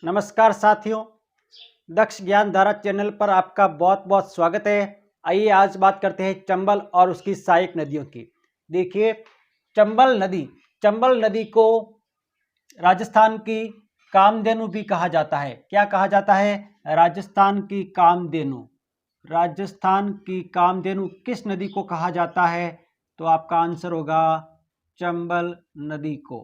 नमस्कार साथियों, दक्ष ज्ञान धारा चैनल पर आपका बहुत बहुत स्वागत है। आइए आज बात करते हैं चंबल और उसकी सहायक नदियों की। देखिए, चंबल नदी को राजस्थान की कामधेनु भी कहा जाता है। क्या कहा जाता है? राजस्थान की कामधेनु। राजस्थान की कामधेनु किस नदी को कहा जाता है? तो आपका आंसर होगा चंबल नदी को।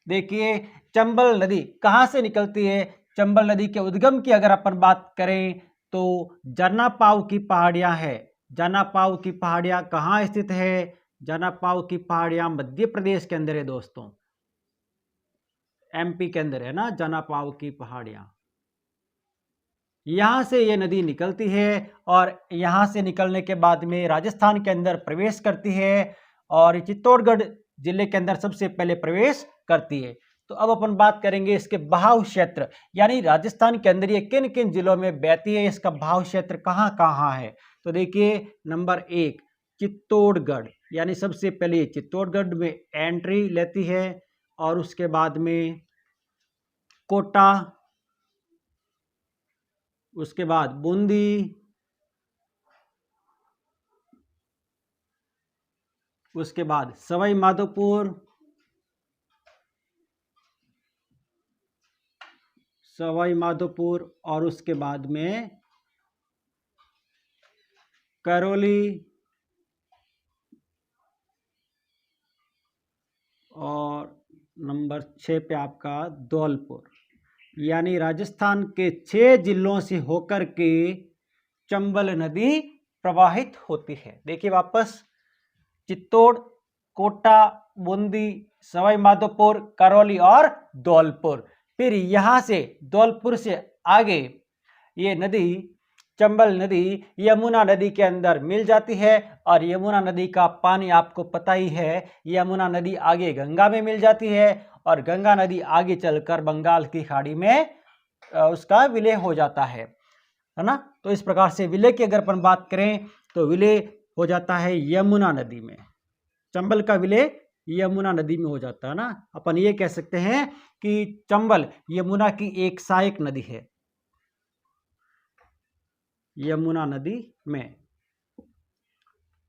देखिए, चंबल नदी कहाँ से निकलती है? चंबल नदी के उद्गम की अगर अपन बात करें तो जनापाव की पहाड़ियां है। जनापाव की पहाड़ियां कहाँ स्थित है? जनापाव की पहाड़ियां मध्य प्रदेश के अंदर है दोस्तों, एमपी के अंदर है ना जनापाव की पहाड़ियां। यहां से ये नदी निकलती है और यहां से निकलने के बाद में राजस्थान के अंदर प्रवेश करती है और चित्तौड़गढ़ जिले के अंदर सबसे पहले प्रवेश करती है। तो अब अपन बात करेंगे इसके बहाव क्षेत्र, यानी राजस्थान के अंदर ये किन किन जिलों में बहती है, इसका बहाव क्षेत्र कहाँ कहाँ है। तो देखिए, नंबर 1 चित्तौड़गढ़, यानी सबसे पहले चित्तौड़गढ़ में एंट्री लेती है और उसके बाद में कोटा, उसके बाद बूंदी, उसके बाद सवाई माधोपुर, और उसके बाद में करौली और नंबर 6 पे आपका धौलपुर। यानी राजस्थान के 6 जिलों से होकर के चंबल नदी प्रवाहित होती है। देखिए वापस, चित्तौड़, कोटा, बूंदी, सवाई माधोपुर, करौली और धौलपुर। फिर यहां से धौलपुर से आगे ये नदी, चंबल नदी यमुना नदी के अंदर मिल जाती है और यमुना नदी का पानी आपको पता ही है, यमुना नदी आगे गंगा में मिल जाती है और गंगा नदी आगे चलकर बंगाल की खाड़ी में उसका विलय हो जाता है ना। तो इस प्रकार से विलय की अगर अपन बात करें तो विलय हो जाता है यमुना नदी में। चंबल का विलय यमुना नदी में हो जाता है ना। अपन ये कह सकते हैं कि चंबल यमुना की एक सहायक नदी है, यमुना नदी में।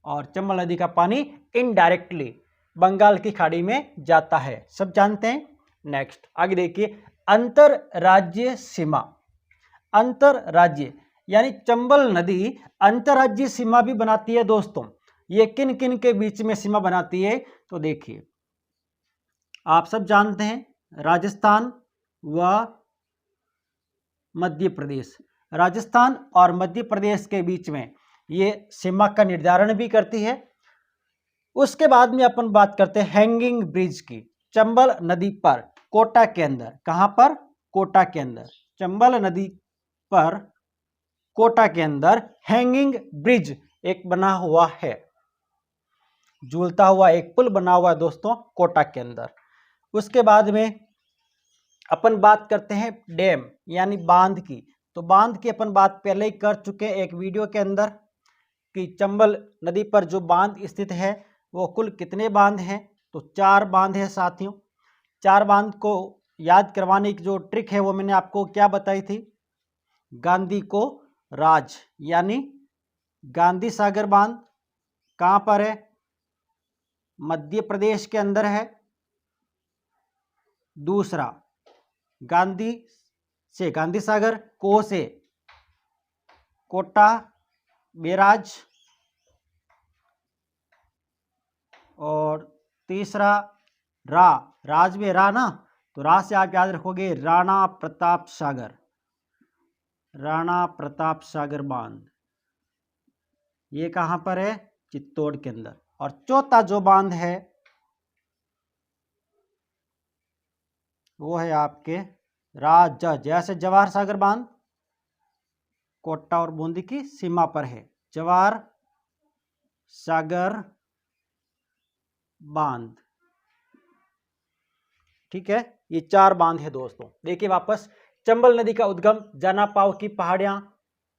और चंबल नदी का पानी इनडायरेक्टली बंगाल की खाड़ी में जाता है, सब जानते हैं। नेक्स्ट आगे देखिए, अंतरराज्य सीमा। अंतरराज्य यानी चंबल नदी अंतरराज्य सीमा भी बनाती है दोस्तों। ये किन किन के बीच में सीमा बनाती है? तो देखिए, आप सब जानते हैं, राजस्थान व मध्य प्रदेश। राजस्थान और मध्य प्रदेश के बीच में ये सीमा का निर्धारण भी करती है। उसके बाद में अपन बात करते हैं हैंगिंग ब्रिज की। चंबल नदी पर कोटा के अंदर, कहां पर? कोटा के अंदर। चंबल नदी पर कोटा के अंदर हैंगिंग ब्रिज एक बना हुआ है, झूलता हुआ एक पुल बना हुआ है दोस्तों कोटा के अंदर। उसके बाद में अपन बात करते हैं डैम यानी बांध की। तो बांध की अपन बात पहले ही कर चुके हैं एक वीडियो के अंदर कि चंबल नदी पर जो बांध स्थित है वो कुल कितने बांध हैं? तो 4 बांध है साथियों। 4 बांध को याद करवाने की जो ट्रिक है वो मैंने आपको क्या बताई थी? गांधी को राज, यानी गांधी सागर बांध कहां पर है? मध्य प्रदेश के अंदर है। दूसरा गांधी से गांधी सागर, को से कोटा बैराज, और तीसरा राज में रा ना, तो रा से आप याद रखोगे राणा प्रताप सागर, राणा प्रताप सागर बांध। ये कहां पर है? चित्तौड़ के अंदर। और चौथा जो बांध है वो है आपके जैसे जवाहर सागर बांध कोटा और बूंदी की सीमा पर है, जवाहर सागर बांध। ठीक है, ये 4 बांध है दोस्तों। देखिए वापस, चंबल नदी का उद्गम जनापाव की पहाड़ियां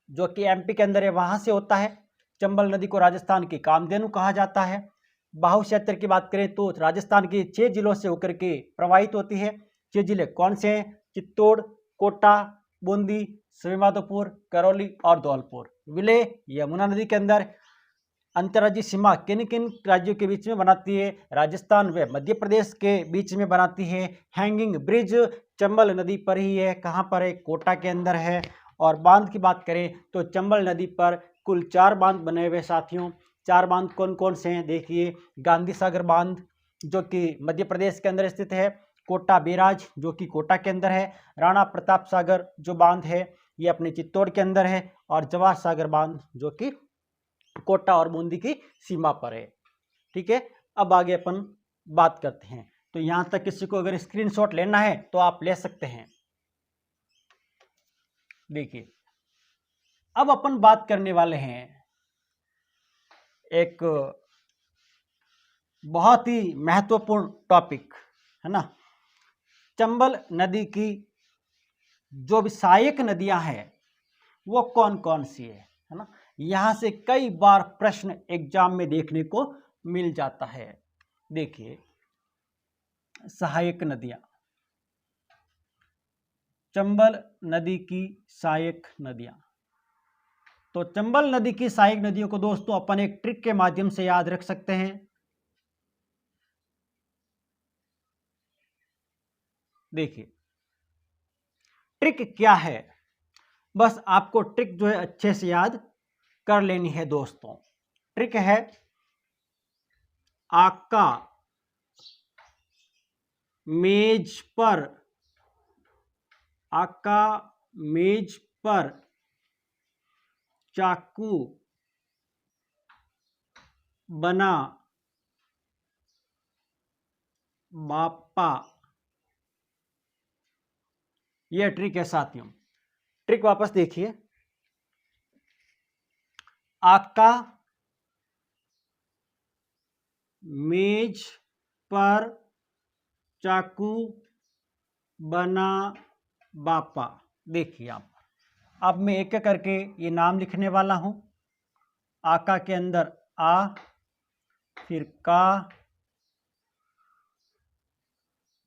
जो कि एमपी के अंदर है वहां से होता है। चंबल नदी को राजस्थान की कामधेनु कहा जाता है। बाहु क्षेत्र की बात करें तो राजस्थान के 6 जिलों से होकर के प्रवाहित होती है। ये जिले कौन से हैं? चित्तौड़, कोटा, बूंदी, श्रीमाधोपुर, करौली और धौलपुर। विलय यमुना नदी के अंदर। अंतर्राज्यीय सीमा किन किन राज्यों के बीच में बनाती है? राजस्थान व मध्य प्रदेश के बीच में बनाती है। हैंगिंग ब्रिज चंबल नदी पर ही है। कहाँ पर है? कोटा के अंदर है। और बांध की बात करें तो चंबल नदी पर कुल 4 बांध बने हुए साथियों। 4 बांध कौन कौन से हैं? देखिए, गांधी सागर बांध जो कि मध्य प्रदेश के अंदर स्थित है, कोटा बैराज जो कि कोटा के अंदर है, राणा प्रताप सागर जो बांध है ये अपने चित्तौड़ के अंदर है, और जवाहर सागर बांध जो कि कोटा और बूंदी की सीमा पर है। ठीक है, अब आगे अपन बात करते हैं। तो यहां तक किसी को अगर स्क्रीनशॉट लेना है तो आप ले सकते हैं। देखिए, अब अपन बात करने वाले हैं एक बहुत ही महत्वपूर्ण टॉपिक, है ना। चंबल नदी की जो भी सहायक नदियां हैं वो कौन कौन सी है ना। यहां से कई बार प्रश्न एग्जाम में देखने को मिल जाता है। देखिए, सहायक नदियां, चंबल नदी की सहायक नदियां। तो चंबल नदी की सहायक नदियों को दोस्तों अपन एक ट्रिक के माध्यम से याद रख सकते हैं। देखिए, ट्रिक क्या है, बस आपको ट्रिक जो है अच्छे से याद कर लेनी है दोस्तों। ट्रिक है आका मेज पर, आका मेज पर चाकू बना बापा। यह ट्रिक है साथियों। ट्रिक वापस देखिए, आका मेज पर चाकू बना बापा। देखिए आप, अब मैं एक एक करके ये नाम लिखने वाला हूं। आका के अंदर आ, फिर का,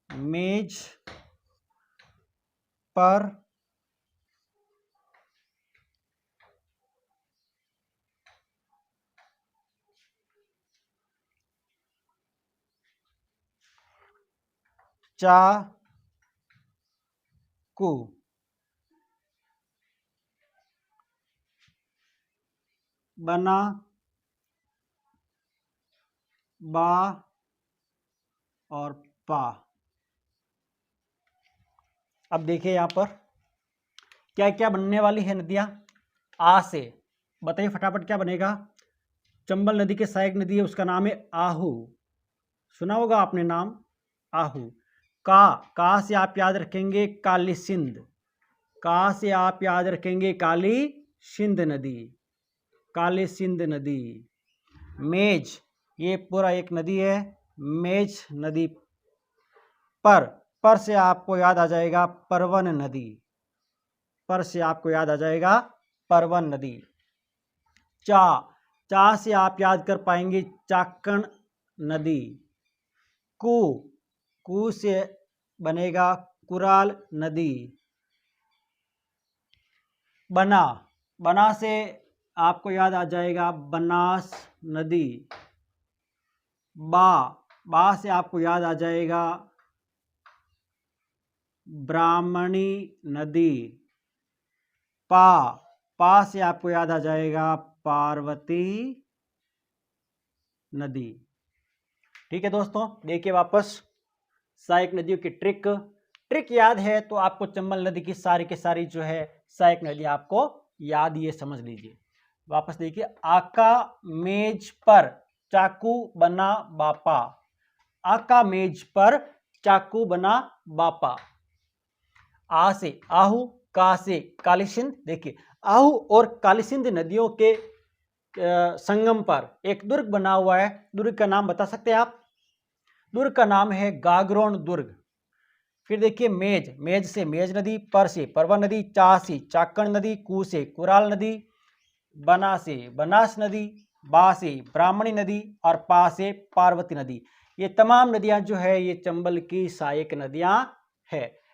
मेज पर चाकू बना बा और पा। अब देखिए यहां पर क्या क्या बनने वाली है नदियां। आ से बताइए फटाफट क्या बनेगा। चंबल नदी के सहायक नदी है, उसका नाम है आहू। सुना होगा आपने नाम आहू। का से आप याद रखेंगे काली सिंध। का से आप याद रखेंगे काली सिंध नदी, काली सिंध नदी। मेज, ये पूरा एक नदी है, मेज नदी। पर से आपको याद आ जाएगा परवन नदी, पर से आपको याद आ जाएगा परवन नदी। चा से आप याद कर पाएंगे चाकण नदी। कू से बनेगा कुराल नदी। बना से आपको याद आ जाएगा बनास नदी। बा से आपको याद आ जाएगा ब्राह्मणी नदी। पा से आपको याद आ जाएगा पार्वती नदी। ठीक है दोस्तों, देखिए वापस सहायक नदियों की ट्रिक याद है तो आपको चंबल नदी की सारी के सारी जो है सहायक नदी आपको याद, ये समझ लीजिए। वापस देखिए, आका मेज पर चाकू बना बापा। आका मेज पर चाकू बना बापा। आ से आहू, का से काली सिंध। देखिए, आहू और काली सिंध नदियों के संगम पर एक दुर्ग बना हुआ है। दुर्ग का नाम बता सकते हैं आप? दुर्ग का नाम है गागरोन दुर्ग। फिर देखिए, मेज से मेज नदी, पर से परवन नदी, चा से चाकण नदी, कू से कुराल नदी, बना से बनास नदी, बा से ब्राह्मणी नदी और पा से पार्वती नदी। ये तमाम नदियां जो है ये चंबल की सहायक नदियां है।